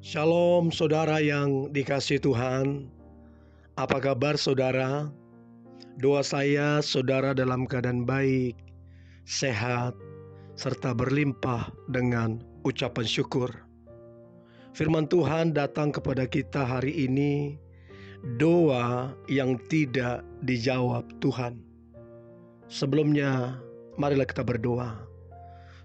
Shalom saudara yang dikasihi Tuhan. Apa kabar saudara? Doa saya saudara dalam keadaan baik, sehat, serta berlimpah dengan ucapan syukur. Firman Tuhan datang kepada kita hari ini, doa yang tidak dijawab Tuhan. Sebelumnya, marilah kita berdoa.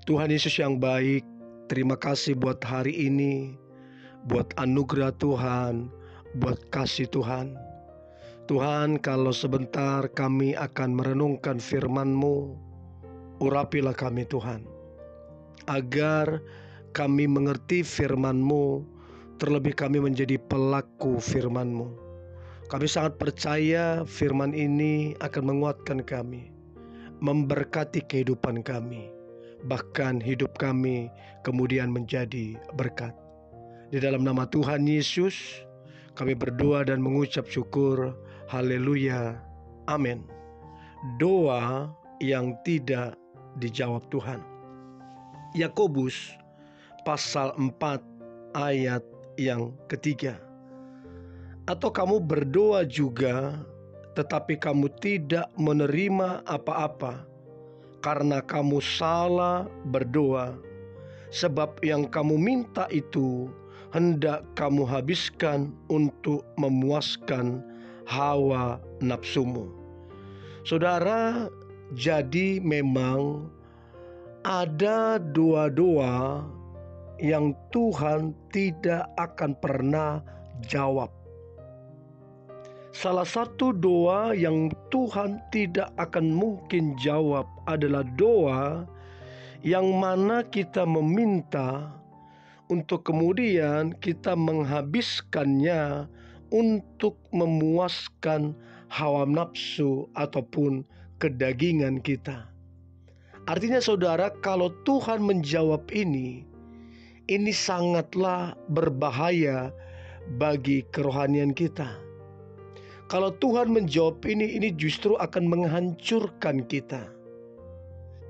Tuhan Yesus yang baik, terima kasih buat hari ini, buat anugerah Tuhan, buat kasih Tuhan. Tuhan, kalau sebentar kami akan merenungkan firman-Mu, urapilah kami Tuhan, agar kami mengerti firman-Mu, terlebih kami menjadi pelaku firman-Mu. Kami sangat percaya firman ini akan menguatkan kami, memberkati kehidupan kami, bahkan hidup kami kemudian menjadi berkat. Di dalam nama Tuhan Yesus, kami berdoa dan mengucap syukur. Haleluya. Amin. Doa yang tidak dijawab Tuhan. Yakobus pasal 4 ayat yang ketiga. Atau kamu berdoa juga, tetapi kamu tidak menerima apa-apa, karena kamu salah berdoa. Sebab yang kamu minta itu hendak kamu habiskan untuk memuaskan hawa nafsumu. Saudara, jadi memang ada doa-doa yang Tuhan tidak akan pernah jawab. Salah satu doa yang Tuhan tidak akan mungkin jawab adalah doa yang mana kita meminta untuk kemudian kita menghabiskannya untuk memuaskan hawa nafsu ataupun kedagingan kita. Artinya saudara, kalau Tuhan menjawab ini sangatlah berbahaya bagi kerohanian kita. Kalau Tuhan menjawab ini justru akan menghancurkan kita.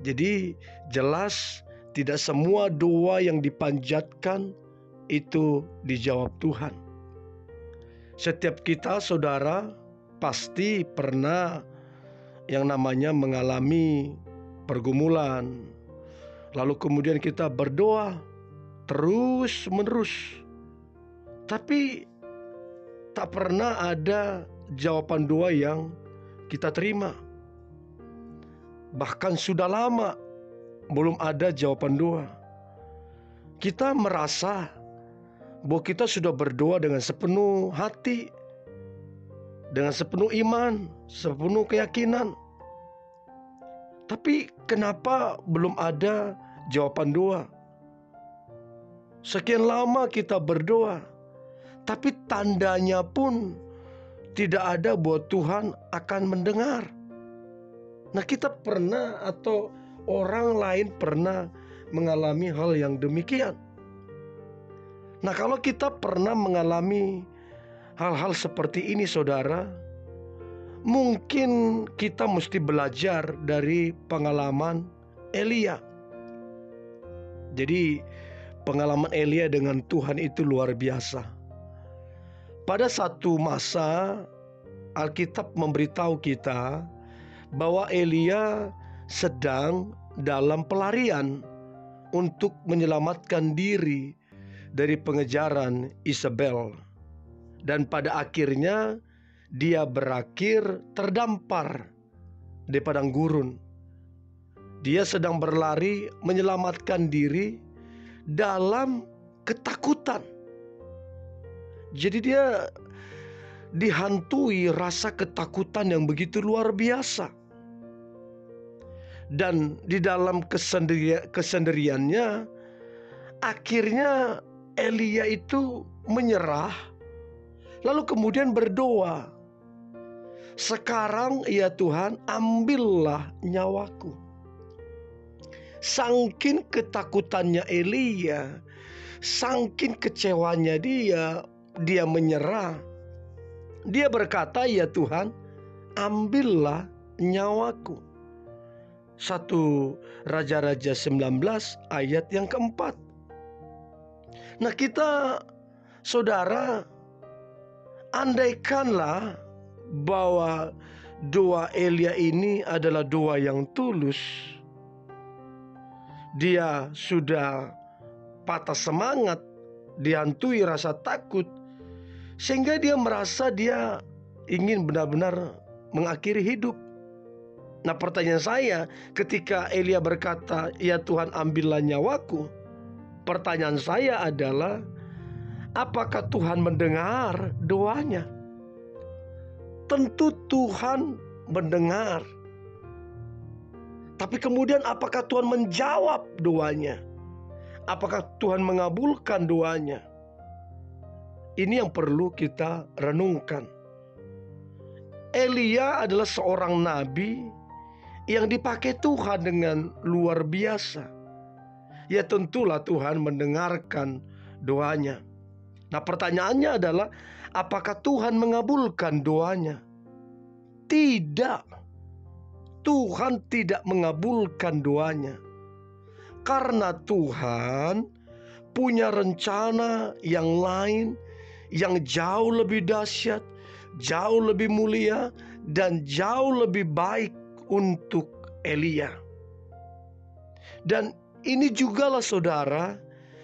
Jadi jelas tidak semua doa yang dipanjatkan itu dijawab Tuhan. Setiap kita saudara pasti pernah yang namanya mengalami pergumulan. Lalu kemudian kita berdoa terus menerus, tapi tak pernah ada jawaban doa yang kita terima. Bahkan sudah lama belum ada jawaban doa. Kita merasa bahwa kita sudah berdoa dengan sepenuh hati, dengan sepenuh iman, sepenuh keyakinan. Tapi kenapa belum ada jawaban doa? Sekian lama kita berdoa, tapi tandanya pun tidak ada bahwa Tuhan akan mendengar. Nah, kita pernah atau orang lain pernah mengalami hal yang demikian. Nah, kalau kita pernah mengalami hal-hal seperti ini saudara, mungkin kita mesti belajar dari pengalaman Elia. Jadi pengalaman Elia dengan Tuhan itu luar biasa. Pada satu masa Alkitab memberitahu kita bahwa Elia sedang dalam pelarian untuk menyelamatkan diri dari pengejaran Isabel. Dan pada akhirnya dia berakhir terdampar di padang gurun. Dia sedang berlari menyelamatkan diri dalam ketakutan. Jadi dia dihantui rasa ketakutan yang begitu luar biasa. Dan di dalam kesendiriannya, akhirnya Elia itu menyerah, lalu kemudian berdoa, "Sekarang ya Tuhan, ambillah nyawaku." Saking ketakutannya Elia, saking kecewanya dia menyerah. Dia berkata, "Ya Tuhan, ambillah nyawaku." 1 Raja-Raja 19 ayat yang keempat. Nah, kita Saudara, andaikanlah bahwa doa Elia ini adalah doa yang tulus, dia sudah patah semangat, dihantui rasa takut, sehingga dia merasa dia ingin benar-benar mengakhiri hidup. Nah, pertanyaan saya, ketika Elia berkata, "Ya Tuhan, ambillah nyawaku." Pertanyaan saya adalah, apakah Tuhan mendengar doanya? Tentu Tuhan mendengar. Tapi kemudian apakah Tuhan menjawab doanya? Apakah Tuhan mengabulkan doanya? Ini yang perlu kita renungkan. Elia adalah seorang nabi yang dipakai Tuhan dengan luar biasa. Ya tentulah Tuhan mendengarkan doanya. Nah, pertanyaannya adalah, apakah Tuhan mengabulkan doanya? Tidak. Tuhan tidak mengabulkan doanya. Karena Tuhan punya rencana yang lain, yang jauh lebih dahsyat, jauh lebih mulia, dan jauh lebih baik untuk Elia. Dan ini jugalah saudara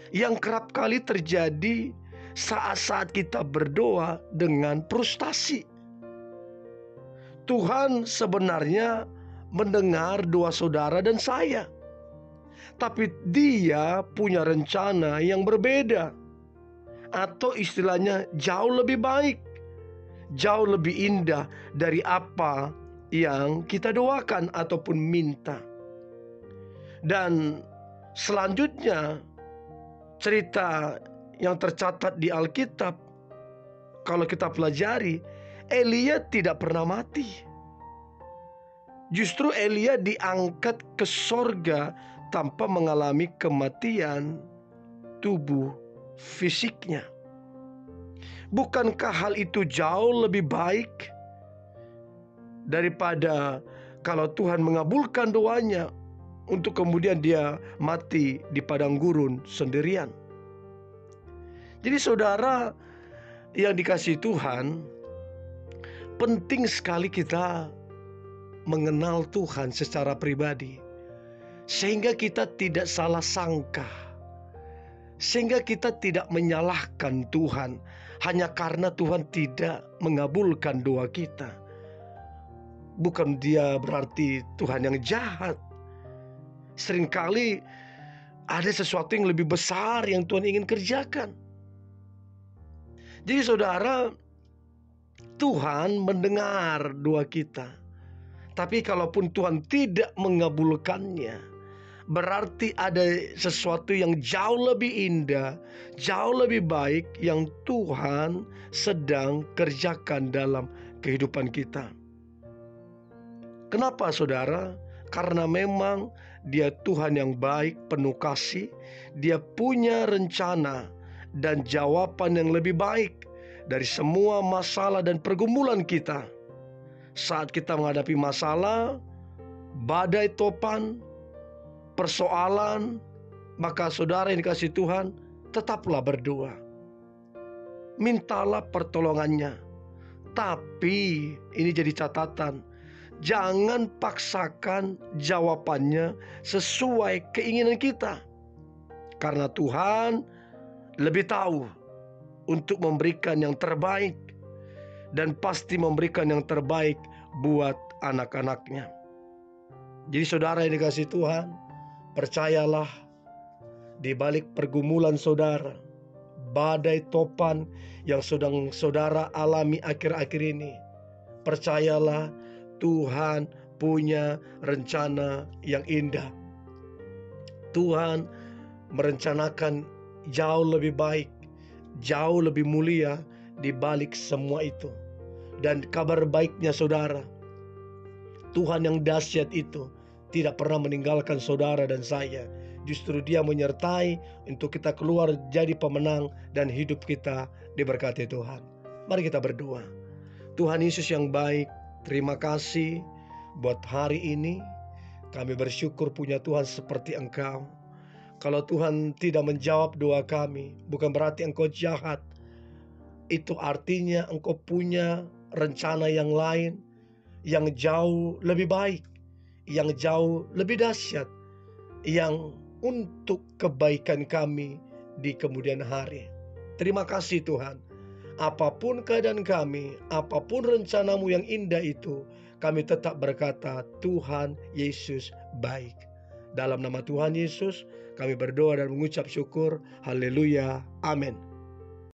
yang kerap kali terjadi saat-saat kita berdoa dengan frustasi. Tuhan sebenarnya mendengar doa saudara dan saya, tapi Dia punya rencana yang berbeda, atau istilahnya jauh lebih baik, jauh lebih indah dari apa yang kita doakan ataupun minta. Dan selanjutnya, cerita yang tercatat di Alkitab, kalau kita pelajari, Elia tidak pernah mati. Justru Elia diangkat ke sorga tanpa mengalami kematian tubuh fisiknya. Bukankah hal itu jauh lebih baik daripada kalau Tuhan mengabulkan doanya untuk kemudian dia mati di padang gurun sendirian? Jadi saudara yang dikasihi Tuhan, penting sekali kita mengenal Tuhan secara pribadi, sehingga kita tidak salah sangka, sehingga kita tidak menyalahkan Tuhan hanya karena Tuhan tidak mengabulkan doa kita. Bukan dia berarti Tuhan yang jahat. Seringkali ada sesuatu yang lebih besar yang Tuhan ingin kerjakan. Jadi saudara, Tuhan mendengar doa kita. Tapi kalaupun Tuhan tidak mengabulkannya, berarti ada sesuatu yang jauh lebih indah, jauh lebih baik yang Tuhan sedang kerjakan dalam kehidupan kita. Kenapa saudara? Karena memang Dia Tuhan yang baik, penuh kasih. Dia punya rencana dan jawaban yang lebih baik dari semua masalah dan pergumulan kita. Saat kita menghadapi masalah, badai topan, persoalan, maka saudara yang dikasihi Tuhan, tetaplah berdoa. Mintalah pertolongannya. Tapi ini jadi catatan, jangan paksakan jawabannya sesuai keinginan kita. Karena Tuhan lebih tahu untuk memberikan yang terbaik, dan pasti memberikan yang terbaik buat anak-anaknya. Jadi saudara yang dikasihi Tuhan, percayalah, di balik pergumulan saudara, badai topan yang sedang saudara alami akhir-akhir ini, percayalah Tuhan punya rencana yang indah. Tuhan merencanakan jauh lebih baik, jauh lebih mulia di balik semua itu. Dan kabar baiknya saudara, Tuhan yang dahsyat itu tidak pernah meninggalkan saudara dan saya. Justru Dia menyertai untuk kita keluar jadi pemenang dan hidup kita diberkati Tuhan. Mari kita berdoa. Tuhan Yesus yang baik, terima kasih buat hari ini. Kami bersyukur punya Tuhan seperti Engkau. Kalau Tuhan tidak menjawab doa kami, bukan berarti Engkau jahat, itu artinya Engkau punya rencana yang lain, yang jauh lebih baik, yang jauh lebih dahsyat, yang untuk kebaikan kami di kemudian hari. Terima kasih Tuhan. Apapun keadaan kami, apapun rencanamu yang indah itu, kami tetap berkata Tuhan Yesus baik. Dalam nama Tuhan Yesus kami berdoa dan mengucap syukur. Haleluya. Amin.